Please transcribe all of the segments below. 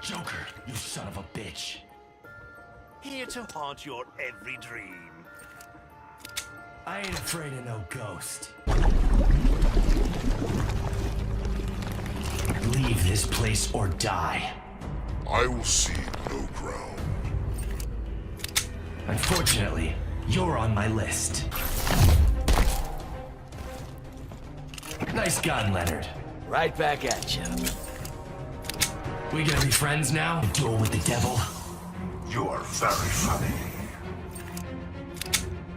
Joker, you son of a bitch. Here to haunt your every dream. I ain't afraid of no ghost. Leave this place or die. I will cede no ground. Unfortunately, you're on my list. Nice gun, Leonard. Right back at you. We gonna be friends now? Duel with the devil? You are very funny.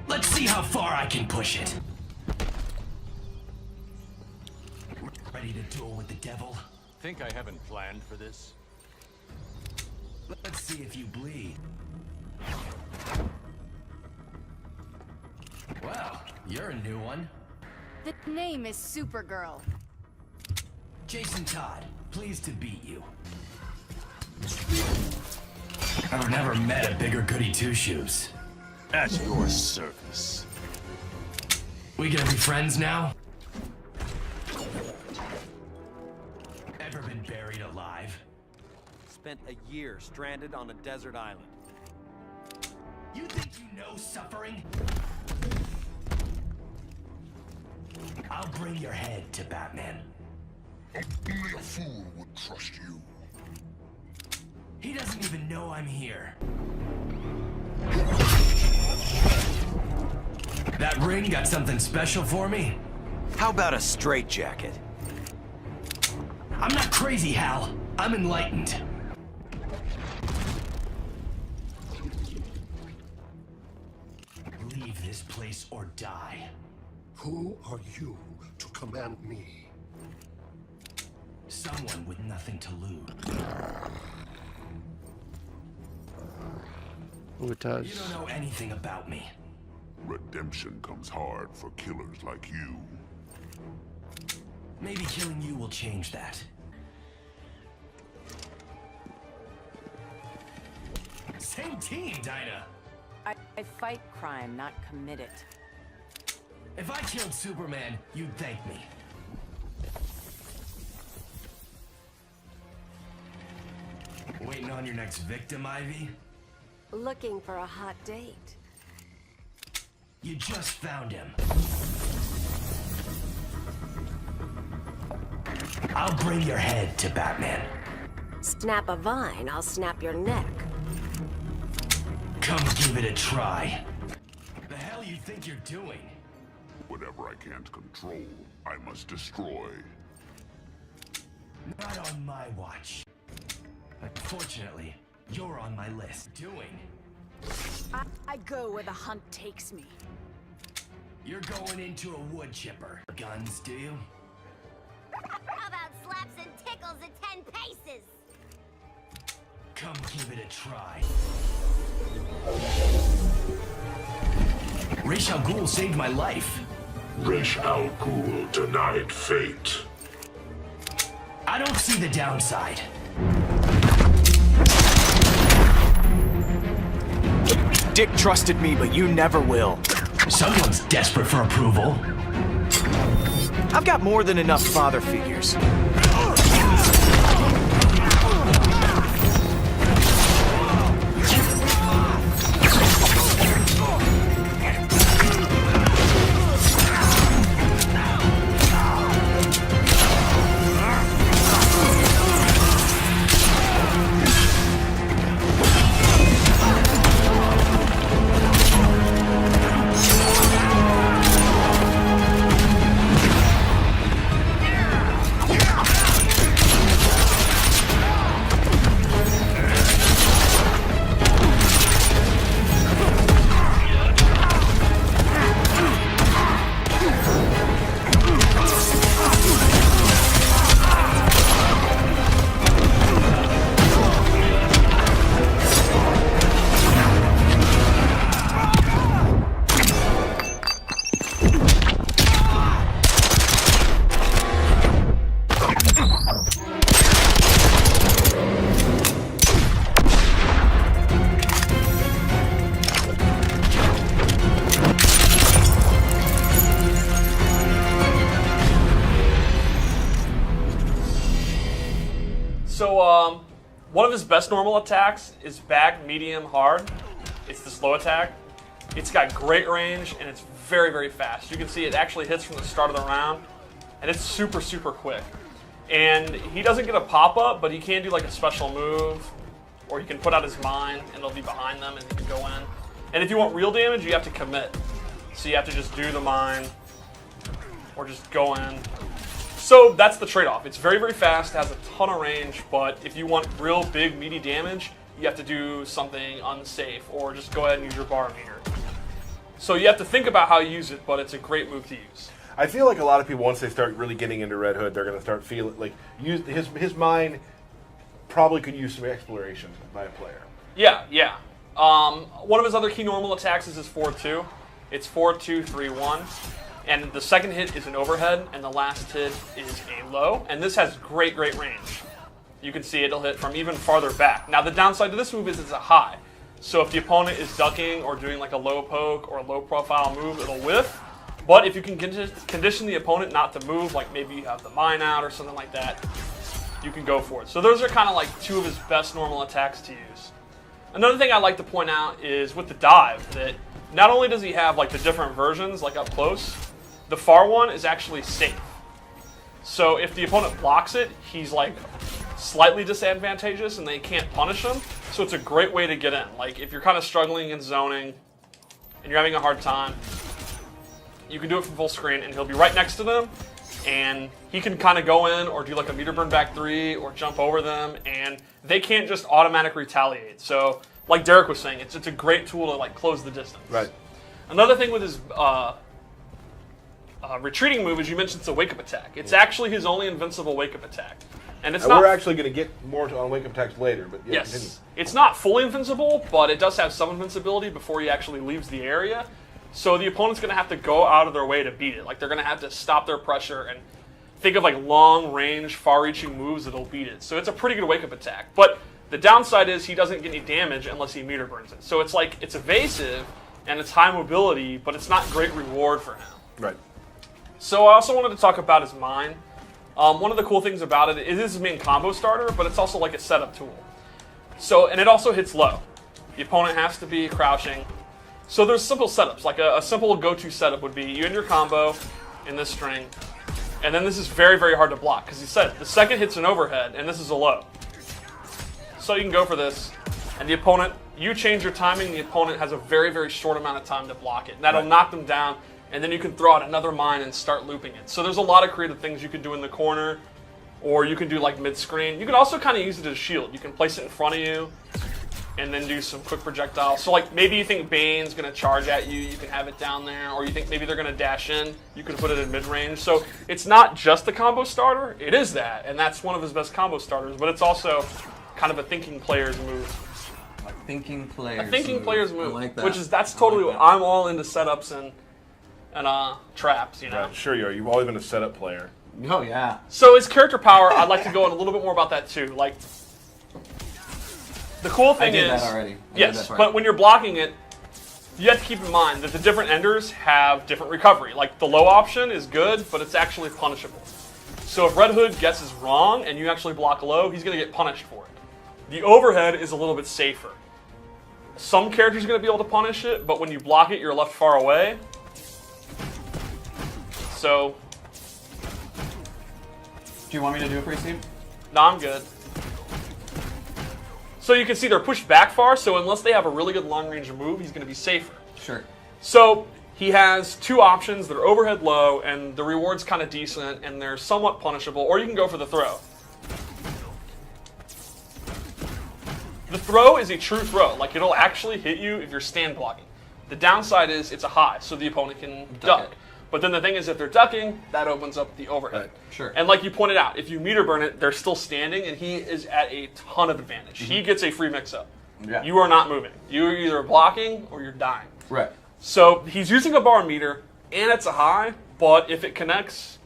Let's see how far I can push it. Ready to duel with the devil? Think I haven't planned for this? Let's see if you bleed. Well, you're a new one. The name is Supergirl. Jason Todd, pleased to beat you. I've never met a bigger goody two-shoes. At your service. We gonna be friends now? Ever been buried alive? Spent a year stranded on a desert island. You think you know suffering? I'll bring your head to Batman. Only a fool would trust you. He doesn't even know I'm here. That ring got something special for me? How about a straitjacket? I'm not crazy, Hal. I'm enlightened. Leave this place or die. Who are you to command me? Someone with nothing to lose. Oh, it does. You don't know anything about me. Redemption comes hard for killers like you. Maybe killing you will change that. Same team, Dinah. I fight crime, not commit it. If I killed Superman, you'd thank me. Waiting on your next victim, Ivy? Looking for a hot date. You just found him. I'll bring your head to Batman. Snap a vine, I'll snap your neck. Come give it a try. The hell you think you're doing? Whatever I can't control, I must destroy. Not on my watch. Unfortunately, you're on my list. Doing? I go where the hunt takes me. You're going into a wood chipper. Guns, do you? How about slaps and tickles at 10 paces? Come give it a try. Ra's al Ghul saved my life. Ra's al Ghul denied fate. I don't see the downside. Dick trusted me, but you never will. Someone's desperate for approval. I've got more than enough father figures. One of his best normal attacks is back, medium, hard. It's the slow attack. It's got great range, and it's very, very fast. You can see it actually hits from the start of the round, and it's super, super quick. And he doesn't get a pop-up, but he can do like a special move, or he can put out his mine, and it'll be behind them, and he can go in. And if you want real damage, you have to commit. So you have to just do the mine, or just go in. So that's the trade-off. It's very, very fast, has a ton of range, but if you want real big, meaty damage, you have to do something unsafe, or just go ahead and use your bar meter. So you have to think about how you use it, but it's a great move to use. I feel like a lot of people, once they start really getting into Red Hood, they're going to start feeling like his mind probably could use some exploration by a player. Yeah, yeah. One of his other key normal attacks is his 4-2. It's 4-2-3-1. And the second hit is an overhead, and the last hit is a low. And this has great, great range. You can see it'll hit from even farther back. Now, the downside to this move is it's a high. So if the opponent is ducking or doing like a low poke or a low profile move, it'll whiff. But if you can condition the opponent not to move, like maybe you have the mine out or something like that, you can go for it. So those are kind of like two of his best normal attacks to use. Another thing I'd like to point out is with the dive, that not only does he have like the different versions, like up close, the far one is actually safe. So if the opponent blocks it, he's like slightly disadvantageous and they can't punish him. So it's a great way to get in. Like if you're kind of struggling in zoning and you're having a hard time, you can do it from full screen and he'll be right next to them. And he can kind of go in or do like a meter burn back 3 or jump over them, and they can't just automatically retaliate. So like Derek was saying, it's a great tool to like close the distance. Right. Another thing with his retreating move is you mentioned it's a wake up attack. It's actually his only invincible wake up attack. And it's not. We're actually going to get more on wake up attacks later, but yeah, yes, continue. It's not fully invincible, but it does have some invincibility before he actually leaves the area. So the opponent's going to have to go out of their way to beat it. Like they're going to have to stop their pressure and think of like long-range, far-reaching moves that'll beat it. So it's a pretty good wake-up attack. But the downside is he doesn't get any damage unless he meter burns it. So it's like it's evasive and it's high mobility, but it's not great reward for him. Right. So I also wanted to talk about his mine. One of the cool things about it is his main combo starter, but it's also like a setup tool. So, and it also hits low. The opponent has to be crouching. So there's simple setups. Like a simple go-to setup would be you end your combo in this string, and then this is very, very hard to block because he said the second hit's an overhead, and this is a low. So you can go for this, and the opponent, you change your timing, the opponent has a very, very short amount of time to block it. And that'll knock them down, and then you can throw out another mine and start looping it. So there's a lot of creative things you can do in the corner, or you can do like mid-screen. You can also kind of use it as a shield. You can place it in front of you, and then do some quick projectiles. So like maybe you think Bane's going to charge at you, you can have it down there, or you think maybe they're going to dash in, you can put it in mid-range. So it's not just a combo starter, it is that, and that's one of his best combo starters, but it's also kind of a thinking player's move. A thinking player's move, I like that. which is, that's totally, what I'm all into setups and traps, you know. Right, sure you are. You've always been a setup player. Oh, yeah. So his character power, I'd like to go in a little bit more about that too. Like, the cool thing is, that already. yes, but when you're blocking it, you have to keep in mind that the different enders have different recovery. Like the low option is good, but it's actually punishable. So if Red Hood guesses wrong and you actually block low, he's going to get punished for it. The overhead is a little bit safer. Some characters are going to be able to punish it, but when you block it, you're left far away. So, do you want me to do it for you, Steve? No, I'm good. So you can see they're pushed back far, so unless they have a really good long-range move, he's going to be safer. Sure. So he has two options that are overhead low, and the reward's kind of decent, and they're somewhat punishable, or you can go for the throw. The throw is a true throw. Like, it'll actually hit you if you're stand blocking. The downside is it's a high, so the opponent can duck. But then the thing is, if they're ducking, that opens up the overhead. Right. Sure. And like you pointed out, if you meter burn it, they're still standing, and he is at a ton of advantage. Mm-hmm. He gets a free mix-up. Yeah. You are not moving. You're either blocking or you're dying. Right. So he's using a bar meter, and it's a high, but if it connects,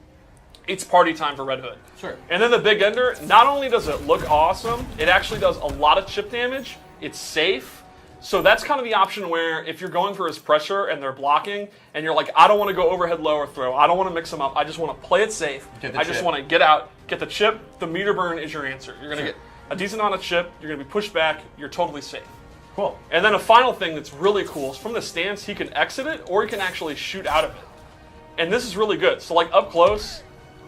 it's party time for Red Hood. Sure. And then the big ender, not only does it look awesome, it actually does a lot of chip damage. It's safe. So that's kind of the option where if you're going for his pressure and they're blocking, and you're like, I don't want to go overhead low or throw. I don't want to mix them up. I just want to play it safe. I just want to get out, get the chip. The meter burn is your answer. You're going to get a decent amount of chip, you're going to be pushed back, you're totally safe. Cool. And then a final thing that's really cool is from the stance, he can exit it or he can actually shoot out of it. And this is really good. So like up close,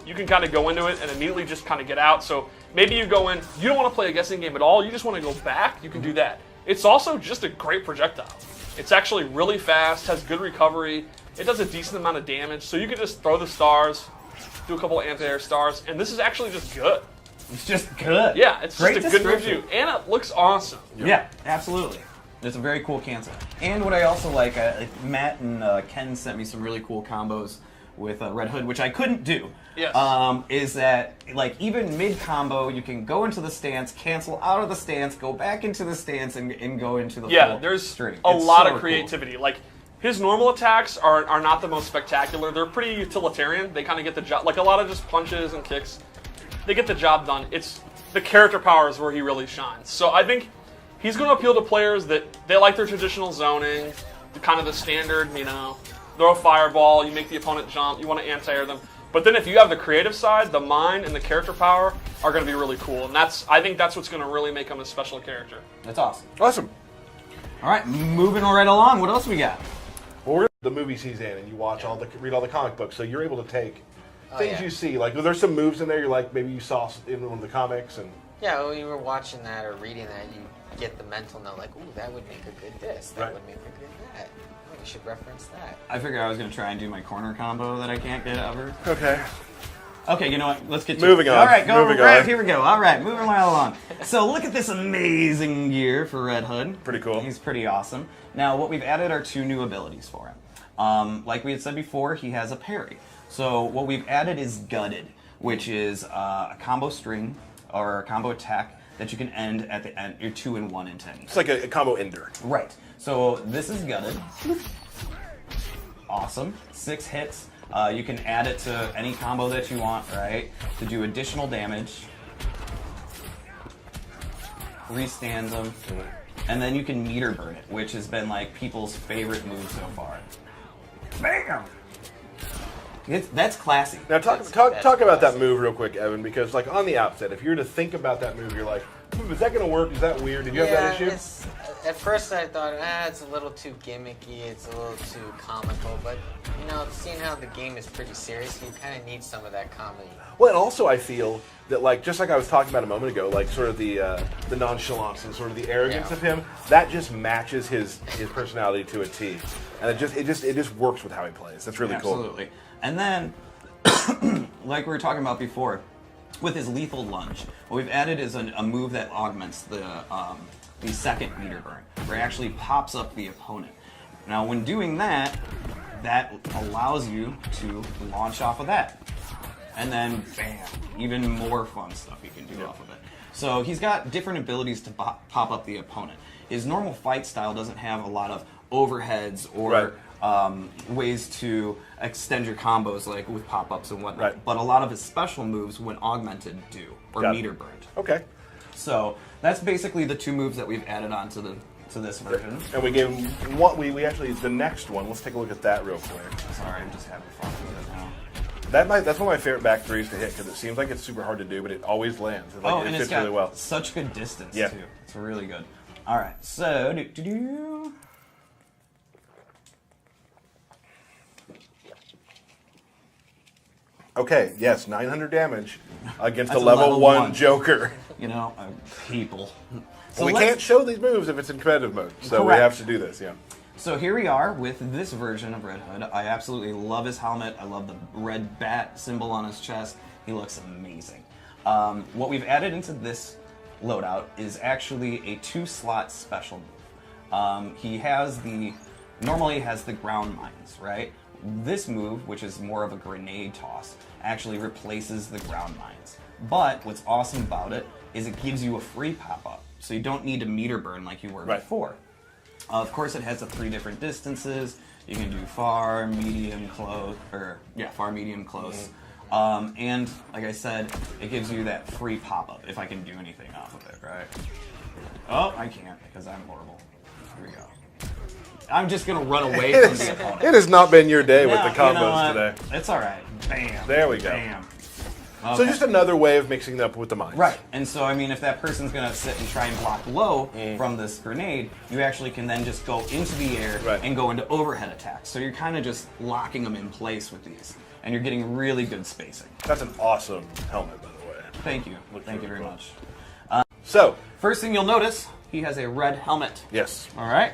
you can kind of go into it and immediately just kind of get out. So maybe you go in, you don't want to play a guessing game at all, you just want to go back, you can do that. It's also just a great projectile. It's actually really fast, has good recovery, it does a decent amount of damage, so you can just throw the stars, do a couple of anti-air stars, and this is actually just good. It's just good. Yeah, it's Great just a good description. review, and it looks awesome. Yeah, absolutely. It's a very cool cancel. And what I also like, Matt and Ken sent me some really cool combos with Red Hood, which I couldn't do. Yes. Is that, like, even mid-combo, you can go into the stance, cancel out of the stance, go back into the stance, and go into the full there's string. a It's lot so of creativity. Like, his normal attacks are not the most spectacular. They're pretty utilitarian. They kind of get the job, like a lot of just punches and kicks. They get the job done. It's the character power is where he really shines. So I think he's going to appeal to players that they like their traditional zoning, kind of the standard, throw a fireball, you make the opponent jump, you want to anti-air them. But then if you have the creative side, the mind and the character power are going to be really cool. And I think that's what's going to really make him a special character. That's awesome. Awesome. All right, moving right along. What else we got? Well, we're the movies he's in, and you watch read all the comic books, so you're able to take things you see. Like, there's some moves in there you're like maybe you saw in one of the comics, and yeah, when you were watching that or reading that, you get the mental note like, ooh, that would make a good this, that would make a good that. Oh, we should reference that. I figured I was going to try and do my corner combo that I can't get ever. Okay. Okay, you know what? Let's get to moving it. on. All right, go moving right on. here we go. All right, moving right along. So look at this amazing gear for Red Hood. Pretty cool. He's pretty awesome. Now, what we've added are 2 new abilities for him. Like we had said before, he has a parry. So what we've added is Gutted, which is a combo string or a combo attack that you can end at the end. You're 2 and 1 into any. It's like a combo ender. Right. So this is Gutted. Awesome. 6 hits. You can add it to any combo that you want, right? To do additional damage. Restand them. And then you can meter burn it, which has been like people's favorite move so far. Bam! That's classy. Now talk about that move real quick, Evan, because like on the outset, if you were to think about that move, you're like, is that going to work? Is that weird? Did you have that issue? At first I thought, it's a little too gimmicky, it's a little too comical, but, seeing how the game is pretty serious, you kind of need some of that comedy. Well, and also I feel that, like, just like I was talking about a moment ago, like sort of the nonchalance and sort of the arrogance of him, that just matches his personality to a T, and it just works with how he plays. That's really cool. Absolutely. And then, like we were talking about before, with his lethal lunge, what we've added is a move that augments the second meter burn, where it actually pops up the opponent. Now, when doing that, that allows you to launch off of that. And then, bam, even more fun stuff you can do off of it. So he's got different abilities to pop up the opponent. His normal fight style doesn't have a lot of overheads or ways to extend your combos like with pop-ups and whatnot. Right. But a lot of his special moves, when augmented, do, or meter burned. Okay. So that's basically the 2 moves that we've added on to this version. And we gave him what we actually the next one. Let's take a look at that real quick. Sorry, I'm just having fun with it now. That's one of my favorite back threes to hit because it seems like it's super hard to do, but it always lands. It and fits it's got really well. such good distance Yeah. too. It's really good. All right, so Okay, yes, 900 damage against a That's a level level 1 1. Joker. People. So we can't show these moves if it's in competitive mode, so we have to do this, yeah. So here we are with this version of Red Hood. I absolutely love his helmet. I love the red bat symbol on his chest. He looks amazing. What we've added into this loadout is actually a 2-slot special move. He normally has the ground mines, right? This move, which is more of a grenade toss, actually replaces the ground mines. But what's awesome about it is it gives you a free pop-up, so you don't need to meter burn like you were before. Of course, it has 3 different distances. You can do far, medium, close, far, medium, close. And like I said, it gives you that free pop-up if I can do anything off of it, right? Oh, I can't because I'm horrible. Here we go. I'm just going to run away from the opponent. It has not been your day with the combos today. It's all right. Bam. There we go. Bam. So just another way of mixing it up with the mines. Right. And so, I mean, if that person's going to sit and try and block low from this grenade, you actually can then just go into the air and go into overhead attacks. So you're kind of just locking them in place with these. And you're getting really good spacing. That's an awesome helmet, by the way. Thank you. Thank you very much. So, first thing you'll notice, he has a red helmet. Yes. All right.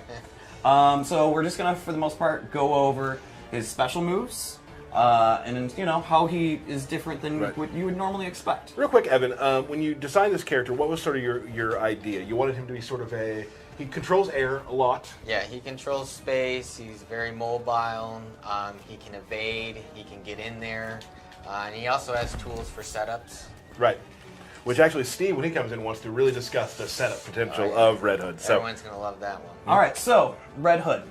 So we're just going to, for the most part, go over his special moves. And you know how he is different than what you would normally expect. Real quick, Evan, when you designed this character, what was sort of your idea? You wanted him to be sort of he controls air a lot. Yeah, he controls space. He's very mobile. He can evade. He can get in there, and he also has tools for setups. Right. Which actually, Steve, when he comes in, wants to really discuss the setup potential of Red Hood. So everyone's gonna love that one. All right, so Red Hood,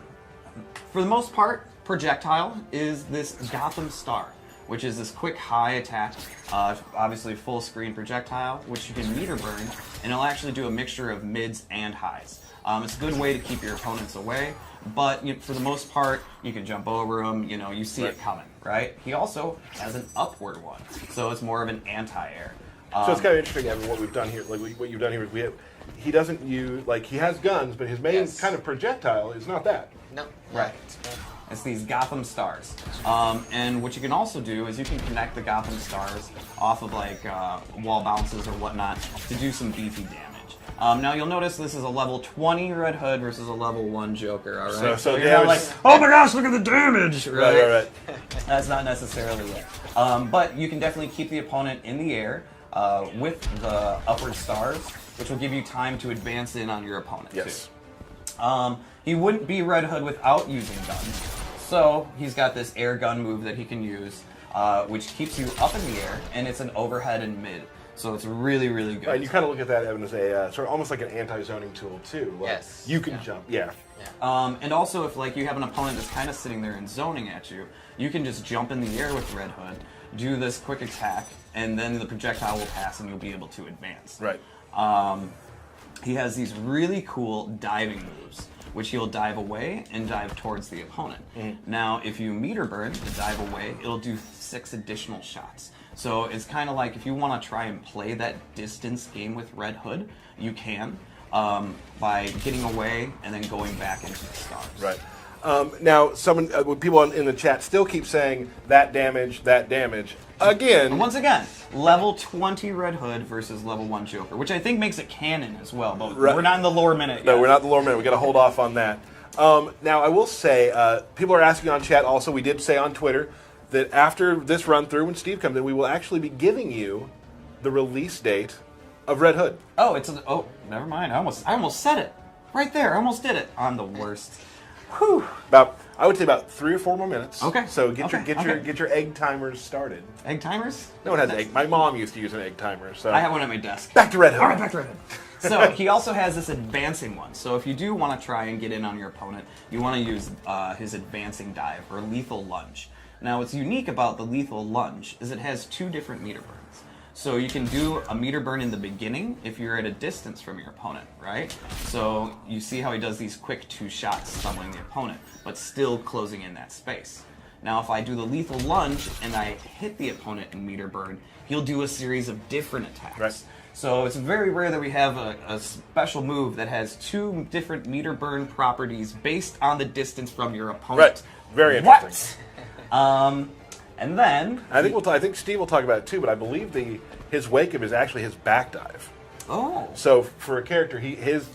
for the most part. Projectile is this Gotham Star, which is this quick high attack, obviously full screen projectile, which you can meter burn, and it'll actually do a mixture of mids and highs. It's a good way to keep your opponents away, but for the most part, you can jump over them, you see it coming, right? He also has an upward one, so it's more of an anti-air. So it's kind of interesting, Evan, what we've done here. Like what you've done here is he doesn't use, he has guns, but his main kind of projectile is not that. No. Right. It's these Gotham Stars. And what you can also do is you can connect the Gotham Stars off of wall bounces or whatnot to do some beefy damage. Now you'll notice this is a level 20 Red Hood versus a level 1 Joker, alright? So you're not like, oh my gosh, look at the damage! Right. That's not necessarily it. But you can definitely keep the opponent in the air with the upward stars, which will give you time to advance in on your opponent too. He wouldn't be Red Hood without using guns. So he's got this air gun move that he can use, which keeps you up in the air, and it's an overhead and mid. So it's really, really good. And you kind of look at that, Evan, as a sort of almost like an anti-zoning tool too. Yes. You can jump. Yeah. And also, if you have an opponent that's kind of sitting there and zoning at you, you can just jump in the air with Red Hood, do this quick attack, and then the projectile will pass, and you'll be able to advance. Right. He has these really cool diving moves, which he'll dive away and dive towards the opponent. Now, if you meter burn the dive away, it'll do 6 additional shots. So it's kind of like if you want to try and play that distance game with Red Hood, you can by getting away and then going back into the stars. Right. Now, people in the chat still keep saying that damage. Again. And once again, level 20 Red Hood versus level 1 Joker, which I think makes it canon as well, but we're not in the lore minute yet. No, we're not in the lore minute. We've got to hold off on that. Now, I will say, people are asking on chat also, we did say on Twitter, that after this run through, when Steve comes in, we will actually be giving you the release date of Red Hood. Oh, never mind. I almost said it. Right there. I almost did it. I'm the worst. Whew. I would say about 3 or 4 more minutes. Okay. So get your egg timers started. Egg timers? No one has egg. My mom used to use an egg timer. So I have one at my desk. Back to Red Hood. All right, back to Red Hood. So he also has this advancing one. So if you do want to try and get in on your opponent, you want to use his advancing dive or lethal lunge. Now, what's unique about the lethal lunge is it has 2 different meter burns. So you can do a meter burn in the beginning if you're at a distance from your opponent, right? So you see how he does these quick 2 shots stumbling the opponent, but still closing in that space. Now, if I do the lethal lunge and I hit the opponent in meter burn, he'll do a series of different attacks. Right. So it's very rare that we have a special move that has 2 different meter burn properties based on the distance from your opponent. Right. Very interesting. And then I think Steve will talk about it too, but I believe his wake up is actually his back dive. Oh. So for a character, his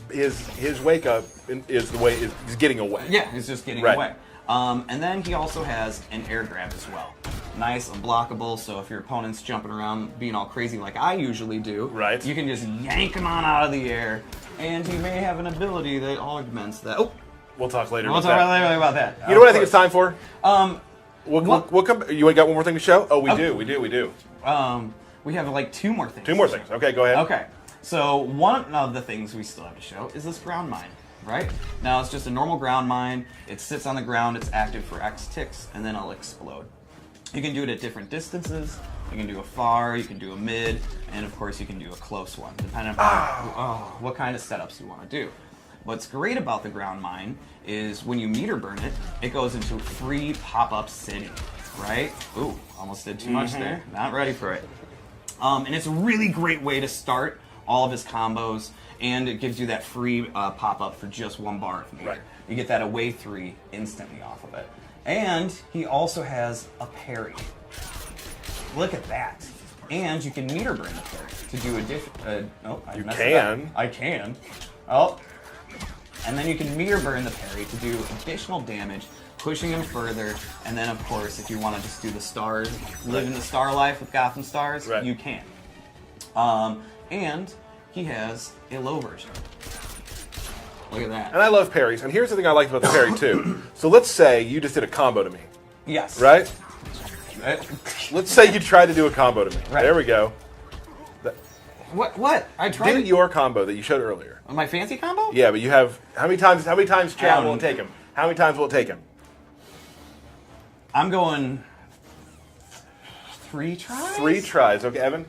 wake up is the way is getting away. Yeah, he's just getting away. And then he also has an air grab as well. Nice, unblockable, so if your opponent's jumping around being all crazy like I usually do, right, you can just yank him on out of the air, and he may have an ability that augments that. Oh, we'll talk later. We'll talk later about that. You know what I think it's time for? We'll come. You got one more thing to show? Oh, we do. We have like 2 more things. 2 more things. Okay, go ahead. Okay, so one of the things we still have to show is this ground mine. Right? Now it's just a normal ground mine. It sits on the ground, it's active for X ticks, and then it'll explode. You can do it at different distances. You can do a far, you can do a mid, and of course you can do a close one, depending on what kind of setups you want to do. What's great about the ground mine is when you meter burn it, it goes into a free pop-up city, right? Ooh, almost did too much there. Not ready for it. And it's a really great way to start all of his combos, and it gives you that free pop-up for just 1 bar of meter. Right. You get that away 3 instantly off of it. And he also has a parry. Look at that. And you can meter burn the parry to do addition. Oh, I messed it up. I can. Oh. And then you can meter burn the parry to do additional damage, pushing him further. And then, of course, if you want to just do the stars, live in the star life with Gotham Stars, you can. And he has a low version. Look at that. And I love parries. And here's the thing I like about the parry, too. So let's say you just did a combo to me. Yes. Right? Let's say you tried to do a combo to me. Right. There we go. What? I tried. Did your combo that you showed earlier. My fancy combo? Yeah, but you have how many times chat will it take him? How many times will it take him? I'm going 3 tries. 3 tries. Okay, Evan?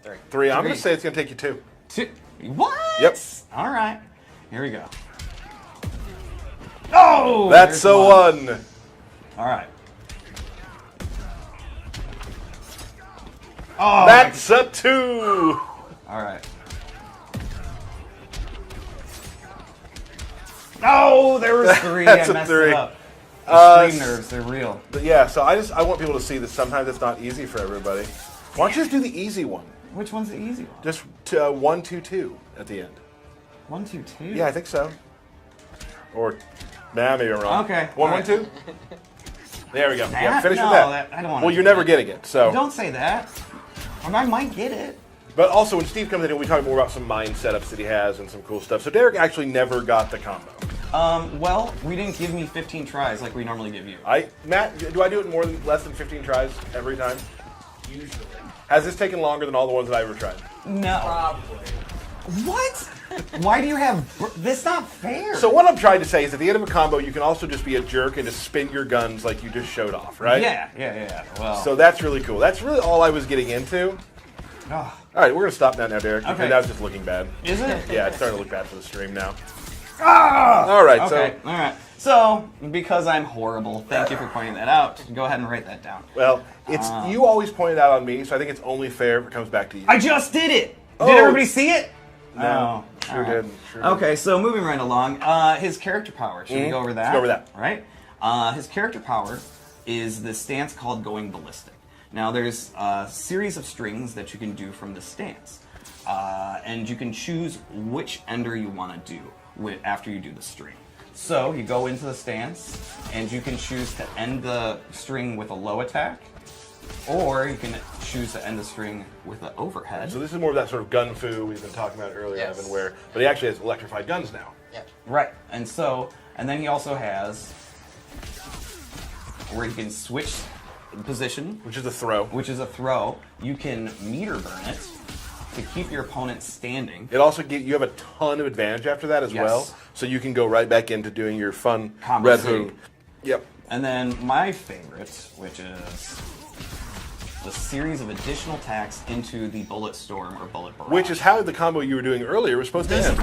3. I'm 3. going to say it's going to take you 2. 2. What? Yep. All right. Here we go. Oh! That's a 1. All right. Oh, that's a 2. All right. Oh, there was 3. That's I messed a 3. it up. The stream nerves, they're real. But yeah, so I want people to see that sometimes it's not easy for everybody. Why don't you just do the easy one? Which one's the easy one? Just 1, 2, 2 at the end. 1, 2, 2. Yeah, I think so. Or, maybe I'm wrong. Okay. 1, all 1, 2. There we go. That? Yeah, finish No, with that. I don't want. Well, you're never getting it. So don't say that. I might get it. But also, when Steve comes in, we talk more about some mind setups that he has and some cool stuff. So Derek actually never got the combo. Well, we didn't give me 15 tries like we normally give you. Matt, do I do it less than 15 tries every time? Usually. Has this taken longer than all the ones that I ever tried? No. Probably. What? Why do you have... That's not fair. So what I'm trying to say is at the end of a combo, you can also just be a jerk and just spin your guns like you just showed off, right? Yeah. Well. So that's really cool. That's really all I was getting into. Oh. All right, we're going to stop now, Derek. Okay. Because that's just looking bad. Is it? Yeah, it's starting to look bad for the stream now. Ah! All right, okay. All right. So, because I'm horrible, thank you for pointing that out. Go ahead and write that down. Well, it's you always pointed out on me, so I think it's only fair if it comes back to you. I just did it! Oh. Did everybody see it? No. Sure right. did. Sure Okay, so moving right along, his character power. Should we go over that? Let's go over that. Right? His character power is the stance called going ballistic. Now, there's a series of strings that you can do from this stance. And you can choose which ender you want to do after you do the string. So, you go into the stance, and you can choose to end the string with a low attack, or you can choose to end the string with an overhead. So this is more of that sort of gun fu we've been talking about earlier, Evan, but he actually has electrified guns now. Yeah. Right. And then he also has where you can switch position. Which is a throw. You can meter burn it to keep your opponent standing. It also gives you have a ton of advantage after that as well. So you can go right back into doing your fun Combo Red City. Hood. Yep. And then my favorite, which is the series of additional attacks into the Bullet Storm or Bullet Barrage. Which is how the combo you were doing earlier was supposed to end.